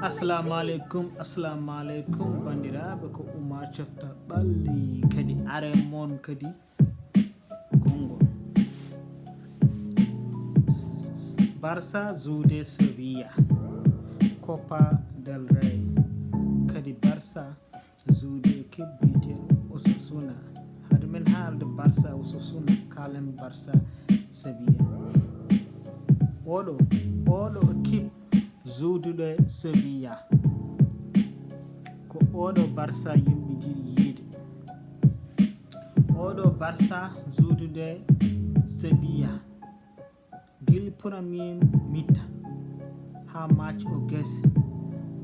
assalamu alaikum bandiraɓe ko Umar Chefta ɓalli kadi aremon kadi kongo Barça zuude Sevilla Copa del Rey kadi Barça zuude kebbite Osasuna hade men haalde Barça Osasuna kalen Barça Sevilla oɗo équipe zuuduɗo Sevilla ko oɗo Barça yimɓe jiɗi yiide oɗo Barça zuudude Sevilla gil premier mitta ha match o gese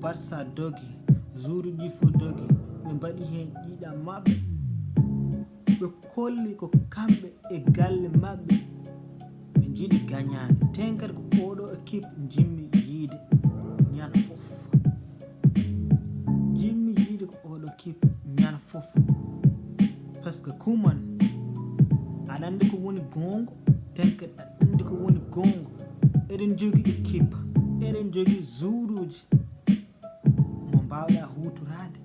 Barça dogi zuuduɗi fu dogi ɓe mbaɗi hen ɗiɗam maɓɓe ɓe kolli ko kamɓe e galle maɓɓe ɓe jiɗi gagnade ten kadi ko oɗo équipe jimmi yiide ñana fof jimmi yiide ko oɗo équipe ñana fof par ce que kuman aɗa andi ko woni gonga ten kadi aɗa andi ko woni gonga eɗen jogui équipe eɗen jogui jouruji mo mbawɗa hutorade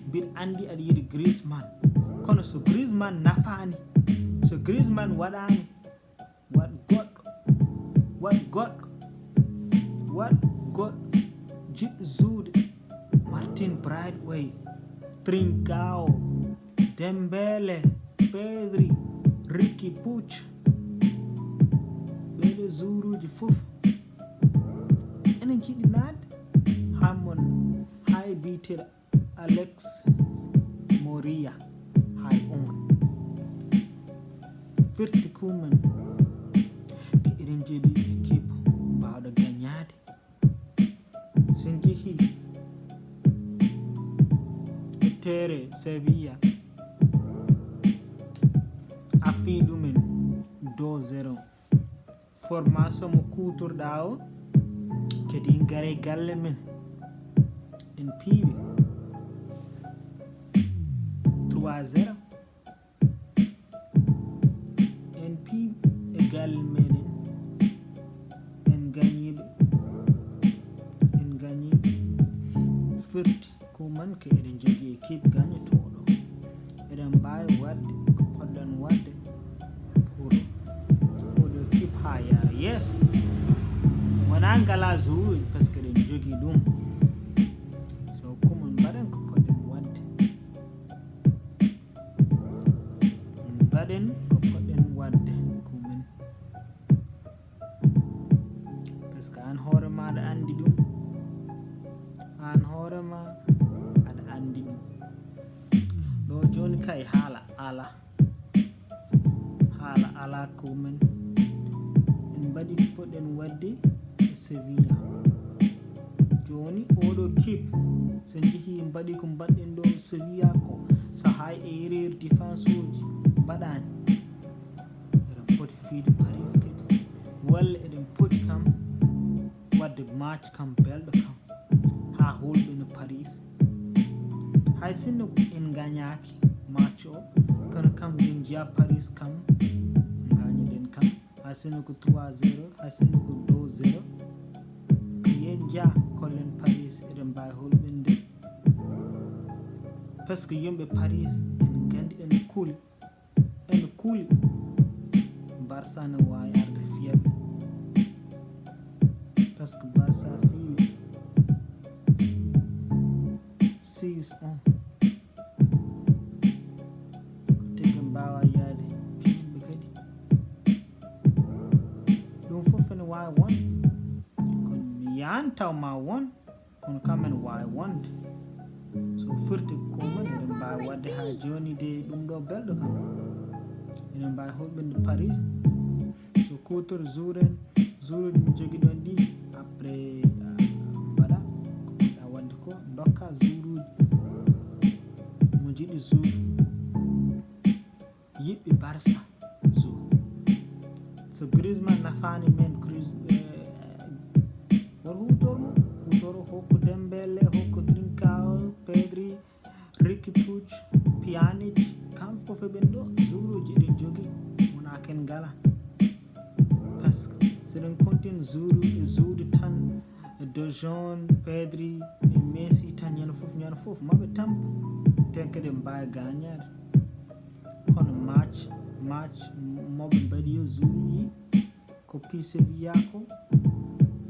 mbiɗa andi aɗa yiɗi Griezmann kono so Griezmann nafani so Griezmann waɗani wat goɗɗo jiɗɗo zuude Martin Braithwaite Trincao Dembele Pedri Ricky Puig ɓeɗo jouruji fof enen jiɗi nadde hammon hay biteɗo Alex Moria hay on firti kumen ko eɗen jiɗi équipe mbawɗo gagnade sen jeehi e terre Sevilla a fi ɗumen 2-0 formation mo kutorɗa o kadi gare galle men en piiɓe 3-0 en piiɓe e galle meɗen en gañiɓe firti kuman ko eɗen jogui équipe gagnatoɗo eɗen mbawi wadde ko poɗɗen wadde pour oɗo équipe ha yaa yeeso wona ngala jouruji par ce que eɗen jogui ɗum so kuman mbaɗen ko poɗɗen wadde kumen par ce que an hoorema aɗa andi ɗum an hoorema aɗa andi ɗum ɗo joni kay haala ala kumen en mbaɗi ko poɗɗen wadde e Sevilla joni oɗo kip so jeehi mbaɗi ko mbaɗɗen ɗo Sevilla ko so hay e erreur défense uji mbaɗani eɗen poti fiide Paris kadi walla eɗen poti kam wadde match kam belɗo kam ha holɓe no Paris hay sinno ko en gagnaki match o kono kam min jiya Paris kam gagnoɗen kam hay sinno ko 3-0 hay sinno ko 2-0 ko yen jiya kollen Paris eɗen mbawi holɓinde par ce que yimɓe Paris en gandi ene kuuli Barça ne wawi arde fiyaɓe par ce que Barça fiwi 6-1 tege mbawa yaade piiɓe kadi ɗum fof ene wawi won kono mi yan taw ma won kono kam ene wawi wonde so firti kumen eɗen mbawi wadde ha joni de ɗum ɗo belɗo kam eɗen mbawi holɓinde Paris so kutor jouren jouruji mi jogui ɗon ɗi après mbaɗa ko poɗɗa wadde ko dokka jouruji mo jiɗi jour yiɓɓe Barça jour so Griezmann nafani men won hutoro hokko Dembele hokko Trincao Pedri Ricky Puig Pjanic kam fof eɓen ɗo jouruji eɗen jogui wona ken ngala par ce que seɗen continue jourude tan De Jong, Pedri e Messi tan ñande fof maɓe tampa ten kadi ɓe mbawi gagnade. Kono match moɓe mbaɗi yo zuuɗi ko pi Sevilla ko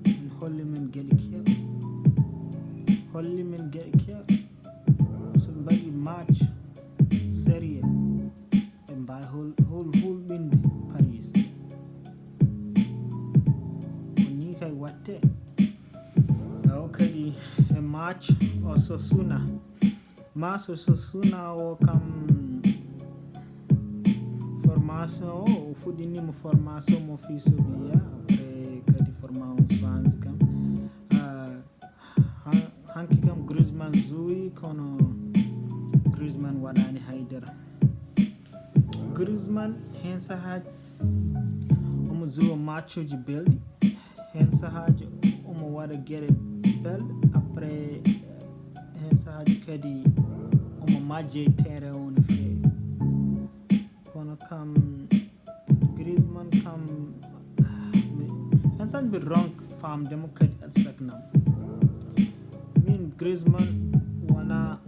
en holli men gueɗe kewɗe so ɓe mbaɗi match sérieux ɓe mbawi hulɓinde Paris. Ko ni kay watte o kadi e match Osasuna o kam formation o fuɗɗinima formation mo fi Sevilla après kadi formation change kam hanki kam Griezmann jouyi kono Griezmann waɗani haydara. Griezmann hen sahaji omo joua match uji belɗi, hen sahaji omo waɗa gueɗe belɗe après hen sahaji kadi omo majje terrain o no fewi. Kono kam Griezmann kam hen sahaji mbiɗa ronka famdemo kadi aɗa saknam. Min Griezmann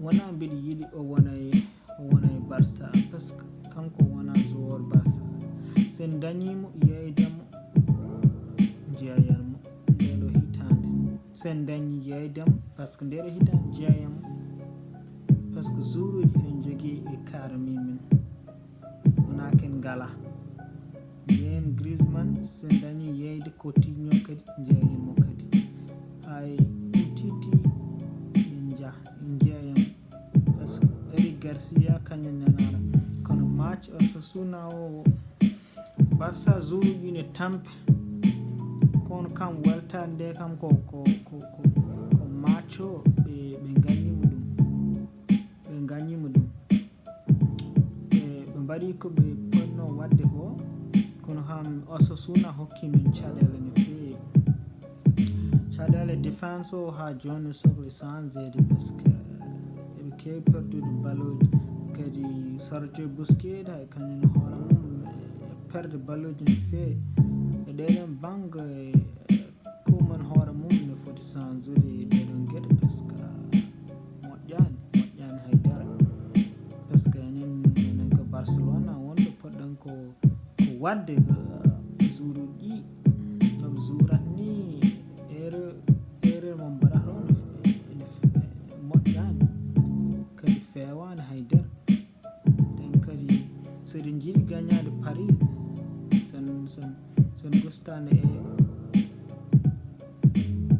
wona mbiɗa yiɗi o wona e Barça par ce que kanko wona joueur Barça. Sen dañimo yeydemo jeeyanmo ndeɗo hitande, sen dañi yeydemo par ce que ndeɗo hitande jeeyamo par ce que jour uji eɗen jogui e karami men wona ken ngala. Yen Griezmann sen dañi yeyde Coutinho kadi jeeyanmo kadi hay Titi en jeeyamo par ce que Eric Garcia kañum nanara. Kono match Osasuna o Barça jour uji ne tampe kono kam weltade nde kam ko match o ɓe gagnimo ɗum ɓe mbaɗi ko ɓe ponno wadde ko. Kono ham Osasuna hokki men caɗele no fewi, caɗele défense o ha joni sohli changede par ce que eɓe kewi perdude balloji kadi Sergio Busquets hay kañum hoore mum perde balloji no fewi e ɗeɗon banggue kuman hoore mum ne foti changede ɗeɗon gueɗe par ce que moƴƴani haydara par ce que enen ko Barcelona wonɓe poɗɗen ko wadde jour uji noɓe jourat ni erreur mo mbaɗata o moƴƴani kadi fewani haydara. Ten kadi seɗen jiiɗi gagnade Paris sen gustani e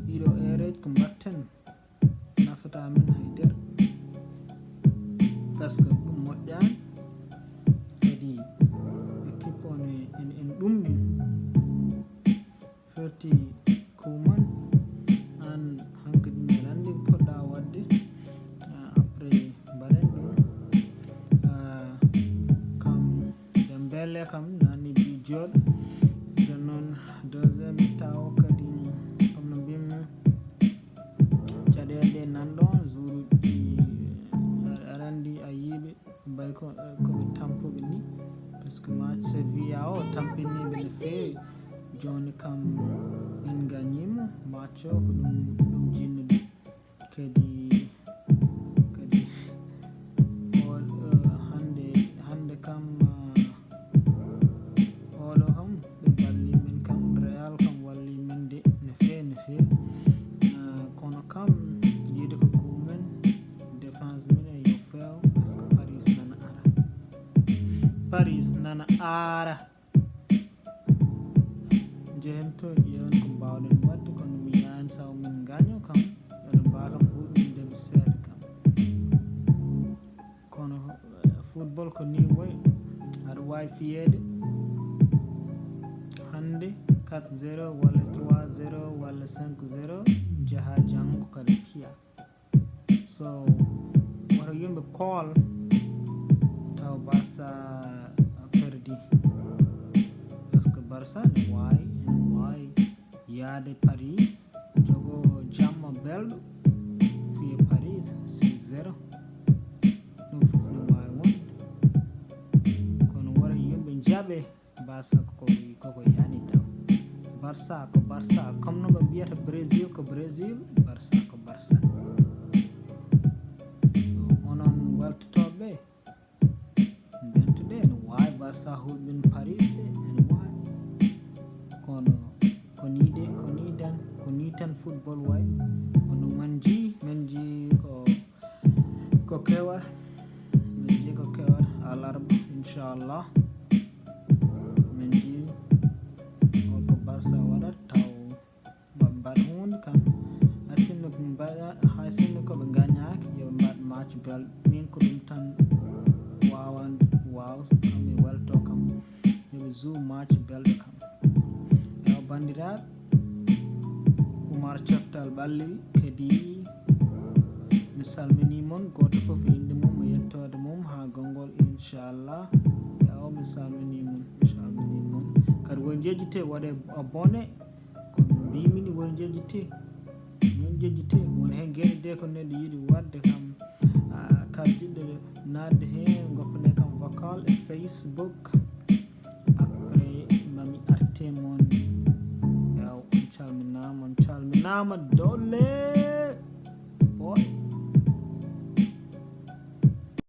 ɗiɗo ereji ko mbatten nafata men haydara par ce que ɗum moƴƴani kadi équipe on en ɗumɗi ferti kuman an hankkadi min andi ko poɗɗa wadde après mbaɗen ɗum kam Dembélé kam nani bi joɗo nden noon deuxiéme mi-temps o kadi comme no mbimi caɗele nanɗon jour uji aɗa andi a yiiɓe mbay koɓe tampuɓe ni par ce que match Sevilla o tampiniɓe no fewi. Joni kam en gagnimo match o ko ɗum jinnude kadi hande kam oɗo kam ɓe balli men kam Real kam walli men de no fewi kono kam yiide ko kumen défense men e yo few par ce que Paris nana ara jehen to ƴeewen ko mbawɗen wadde kono mi yani saw min gaño kam eɗen mbawa kam huɗindeɓe seeɗa kam. Kono football ko ni wayi aɗa wawi fiyede hande 4-0 walla 3-0 walla 5-0 jaaha janggo kada piya. So woto yimɓe kool taw Barça perdi par ce que Barça ne wawi yaade Paris jogo jamma belɗo fiya Paris 6-0 ɗum fof ne wawi wonde. Kono wara yimɓe jaaɓe Barça koko yani taw Barça comme no ɓe mbiyata Brésil ko Brazil, Barça ko Barça. Onon weltotoɓe ndentude no wawi Barça hulɓin Paris de ene wawi, kono ko ni tan football way. Kono men ji ko kewar alarba inchallah. Men ji holko Barça waɗat taw mbaɗ hunde kam hay sinno koɓe gañaki yoɓe mbaɗ match belɗo. Min ko ɗum tan wawa kam mi welto kam yoɓe joue match belɗo kam. Ewa bandiraɓe, Oumar Coftal Ɓalli kadi mi salminimon goto foof inde mum e yettode mum ha gongol inchallah. Yaw mi salminimon kadi won jejjite waɗe abonné kono mbimini won jejjite won hen gueɗe de ko neɗɗo yiiɗi wadde kam kala jiɗɗo nadde hen goppane kam vocal e Facebook après mami arte mon. Yaw on calminama dole.